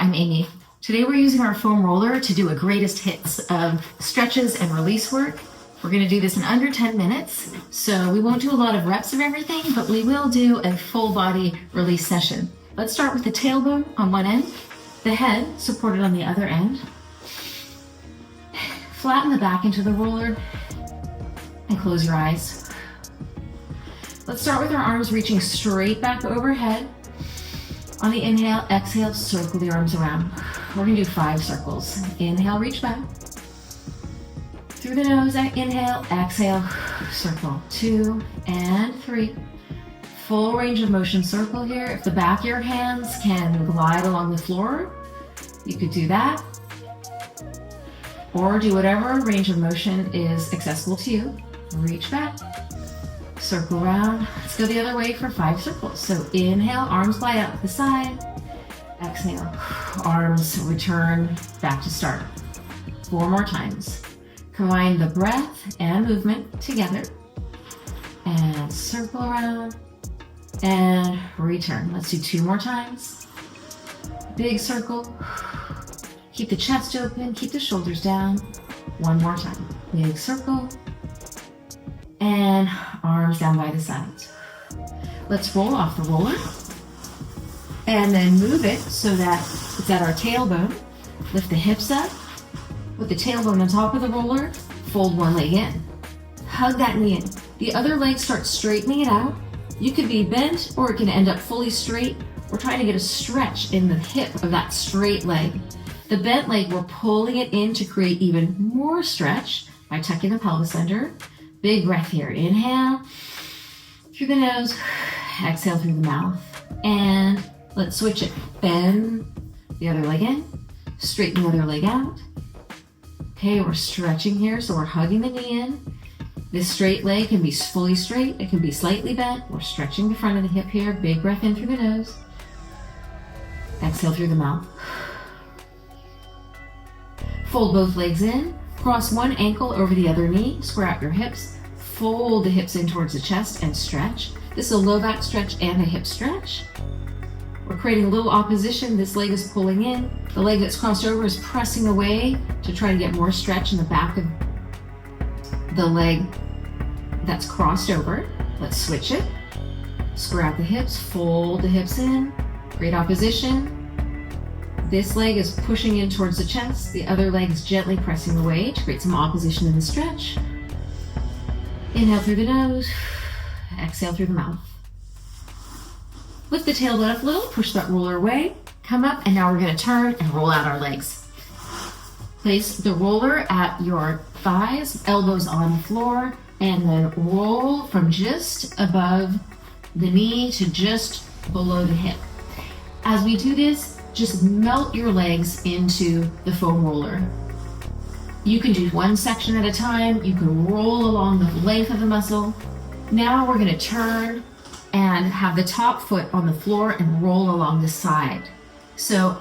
I'm Amy. Today we're using our foam roller to do a greatest hits of stretches and release work. We're going to do this in under 10 minutes, so we won't do a lot of reps of everything, but we will do a full body release session. Let's start with the tailbone on one end, the head supported on the other end. Flatten the back into the roller and close your eyes. Let's start with our arms reaching straight back overhead. On the inhale, exhale, circle the arms around. We're gonna do 5 circles. Inhale, reach back. Through the nose, inhale, exhale, circle. 2 and 3. Full range of motion circle here. If the back of your hands can glide along the floor, you could do that. Or do whatever range of motion is accessible to you. Reach back. Circle around. Let's go the other way for 5 circles. So inhale, arms glide out to the side. Exhale, arms return back to start. 4 more times. Combine the breath and movement together. And circle around. And return. Let's do 2 more times. Big circle. Keep the chest open, keep the shoulders down. 1 more time. Big circle. And arms down by the sides. Let's roll off the roller. And then move it so that it's at our tailbone. Lift the hips up. Put the tailbone on top of the roller. Fold one leg in. Hug that knee in. The other leg starts straightening it out. You could be bent or it can end up fully straight. We're trying to get a stretch in the hip of that straight leg. The bent leg, we're pulling it in to create even more stretch by tucking the pelvis under. Big breath here. Inhale through the nose, exhale through the mouth. And let's switch it. Bend the other leg in, straighten the other leg out. Okay, we're stretching here, so we're hugging the knee in. This straight leg can be fully straight, it can be slightly bent. We're stretching the front of the hip here. Big breath in through the nose. Exhale through the mouth. Fold both legs in. Cross one ankle over the other knee, square out your hips, fold the hips in towards the chest and stretch. This is a low back stretch and a hip stretch. We're creating a little opposition. This leg is pulling in. The leg that's crossed over is pressing away to try to get more stretch in the back of the leg that's crossed over. Let's switch it. Square out the hips, fold the hips in, create opposition. This leg is pushing in towards the chest. The other leg is gently pressing away to create some opposition in the stretch. Inhale through the nose, exhale through the mouth. Lift the tailbone up a little, push that roller away, come up, and now we're gonna turn and roll out our legs. Place the roller at your thighs, elbows on the floor, and then roll from just above the knee to just below the hip. As we do this, just melt your legs into the foam roller. You can do one section at a time. You can roll along the length of the muscle. Now we're gonna turn and have the top foot on the floor and roll along the side. So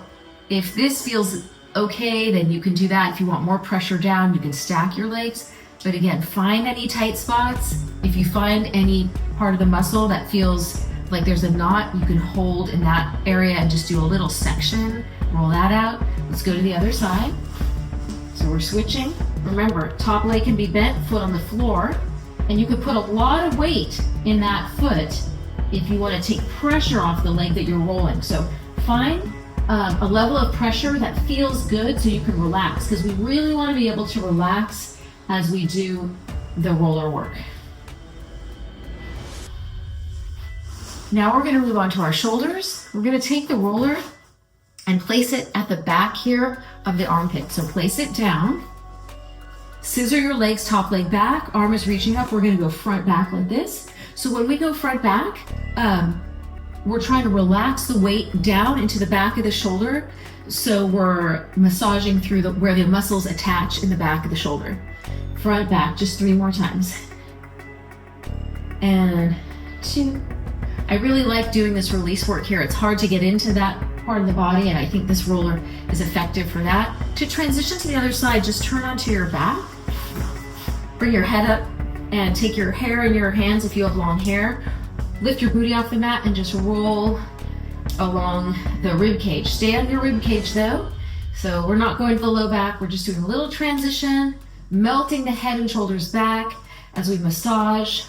if this feels okay, then you can do that. If you want more pressure down, you can stack your legs. But again, find any tight spots. If you find any part of the muscle that feels like there's a knot, you can hold in that area and just do a little section, roll that out. Let's go to the other side. So we're switching. Remember, top leg can be bent, foot on the floor, and you could put a lot of weight in that foot if you want to take pressure off the leg that you're rolling. So find a level of pressure that feels good so you can relax, because we really want to be able to relax as we do the roller work. Now we're going to move on to our shoulders. We're going to take the roller and place it at the back here of the armpit. So place it down, scissor your legs, top leg back, arm is reaching up. We're going to go front back like this. So when we go front back, we're trying to relax the weight down into the back of the shoulder. So we're massaging through where the muscles attach in the back of the shoulder. Front back, just 3 more times. And 2. I really like doing this release work here. It's hard to get into that part of the body, and I think this roller is effective for that. To transition to the other side, just turn onto your back. Bring your head up and take your hair in your hands if you have long hair. Lift your booty off the mat and just roll along the rib cage. Stay on your rib cage though. So we're not going to the low back. We're just doing a little transition, melting the head and shoulders back as we massage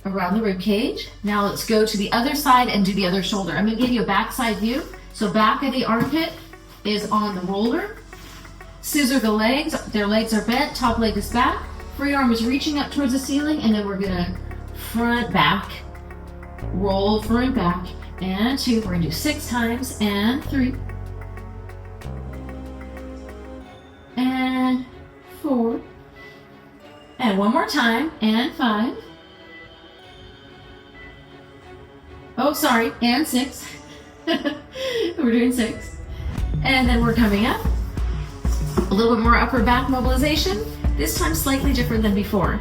around the rib cage. Now let's go to the other side and do the other shoulder. I'm going to give you a backside view. So back of the armpit is on the roller. Scissor the legs. Their legs are bent. Top leg is back. Free arm is reaching up towards the ceiling, and then we're going to front back, roll front back, and 2. We're going to do 6 times, and 3, and 4, and one more time, and 5. Oh, sorry, and 6. We're doing 6. And then we're coming up. A little bit more upper back mobilization. This time slightly different than before.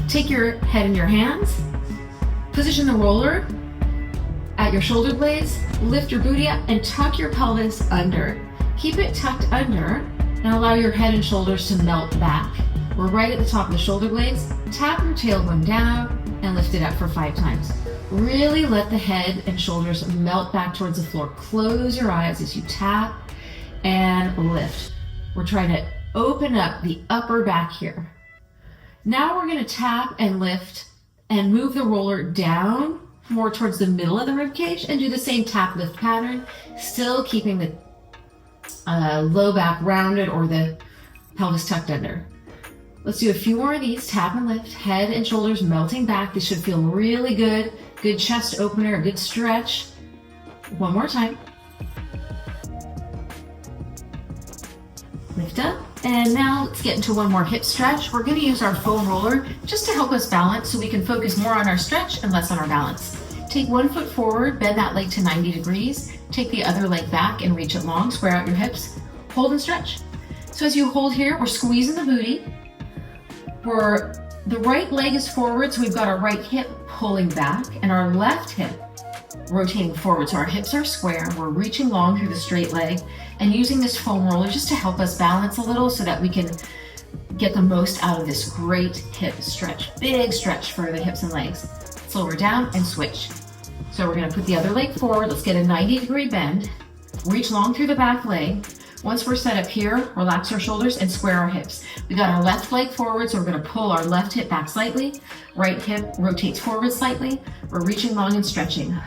Take your head in your hands. Position the roller at your shoulder blades. Lift your booty up and tuck your pelvis under. Keep it tucked under and allow your head and shoulders to melt back. We're right at the top of the shoulder blades. Tap your tailbone down and lift it up for 5 times. Really let the head and shoulders melt back towards the floor. Close your eyes as you tap and lift. We're trying to open up the upper back here. Now we're going to tap and lift and move the roller down more towards the middle of the rib cage and do the same tap lift pattern, still keeping the low back rounded or the pelvis tucked under. Let's do a few more of these. Tap and lift, head and shoulders melting back. This should feel really good. Good chest opener, a good stretch. One more time. Lift up. And now let's get into one more hip stretch. We're going to use our foam roller just to help us balance so we can focus more on our stretch and less on our balance. Take one foot forward, bend that leg to 90 degrees. Take the other leg back and reach it long. Square out your hips. Hold and stretch. So as you hold here, we're squeezing the booty. The right leg is forward, so we've got our right hip pulling back and our left hip rotating forward. So our hips are square. We're reaching long through the straight leg and using this foam roller just to help us balance a little so that we can get the most out of this great hip stretch. Big stretch for the hips and legs. Slow her down and switch. So we're going to put the other leg forward. Let's get a 90-degree bend. Reach long through the back leg. Once we're set up here, relax our shoulders and square our hips. We got our left leg forward, so we're going to pull our left hip back slightly. Right hip rotates forward slightly. We're reaching long and stretching.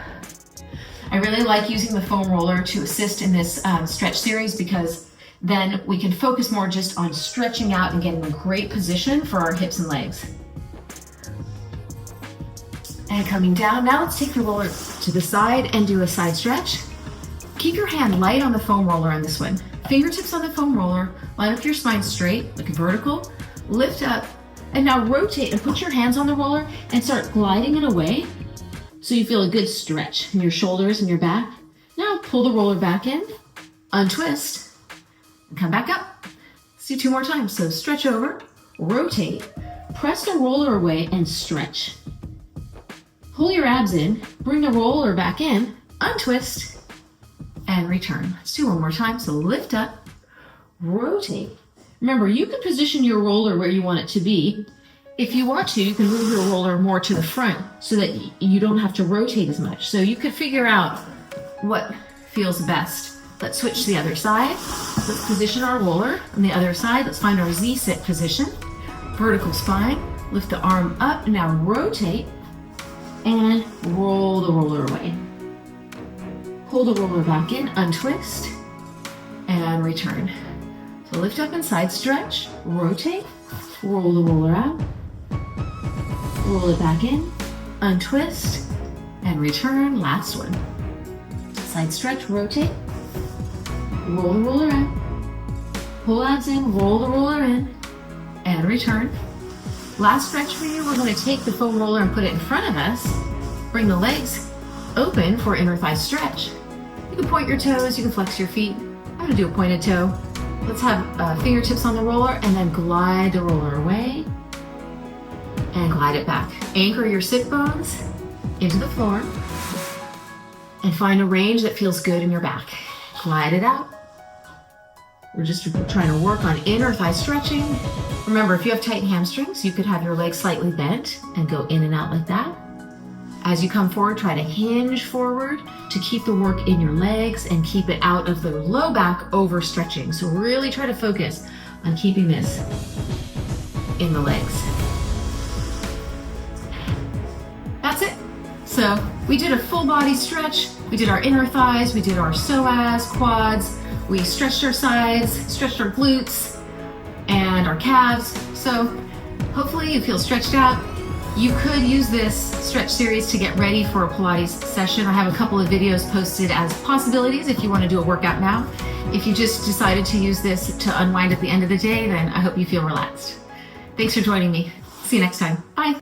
I really like using the foam roller to assist in this stretch series because then we can focus more just on stretching out and getting a great position for our hips and legs. And coming down, now let's take the roller to the side and do a side stretch. Keep your hand light on the foam roller on this one. Fingertips on the foam roller, line up your spine straight, like vertical, lift up, and now rotate and put your hands on the roller and start gliding it away so you feel a good stretch in your shoulders and your back. Now pull the roller back in, untwist, and come back up. Let's do 2 more times. So stretch over, rotate, press the roller away and stretch. Pull your abs in, bring the roller back in, untwist, and return. Let's do 1 more time. So lift up, rotate. Remember, you can position your roller where you want it to be. If you want to, you can move your roller more to the front so that you don't have to rotate as much. So you could figure out what feels best. Let's switch to the other side. Let's position our roller on the other side. Let's find our Z-sit position. Vertical spine. Lift the arm up. Now rotate and roll the roller away. Pull the roller back in, untwist, and return. So lift up and side stretch, rotate, roll the roller out, roll it back in, untwist, and return. Last one. Side stretch, rotate, roll the roller out, pull abs in, roll the roller in, and return. Last stretch for you, we're going to take the foam roller and put it in front of us, bring the legs open for inner thigh stretch. You can point your toes, you can flex your feet. I'm going to do a pointed toe. Let's have fingertips on the roller and then glide the roller away and glide it back. Anchor your sit bones into the floor and find a range that feels good in your back. Glide it out. We're just trying to work on inner thigh stretching. Remember, if you have tight hamstrings, you could have your legs slightly bent and go in and out like that. As you come forward, try to hinge forward to keep the work in your legs and keep it out of the low back overstretching. So really try to focus on keeping this in the legs. That's it. So we did a full body stretch. We did our inner thighs, we did our psoas, quads, we stretched our sides, stretched our glutes and our calves. So hopefully you feel stretched out. You could use this stretch series to get ready for a Pilates session. I have a couple of videos posted as possibilities if you want to do a workout now. If you just decided to use this to unwind at the end of the day, then I hope you feel relaxed. Thanks for joining me. See you next time. Bye.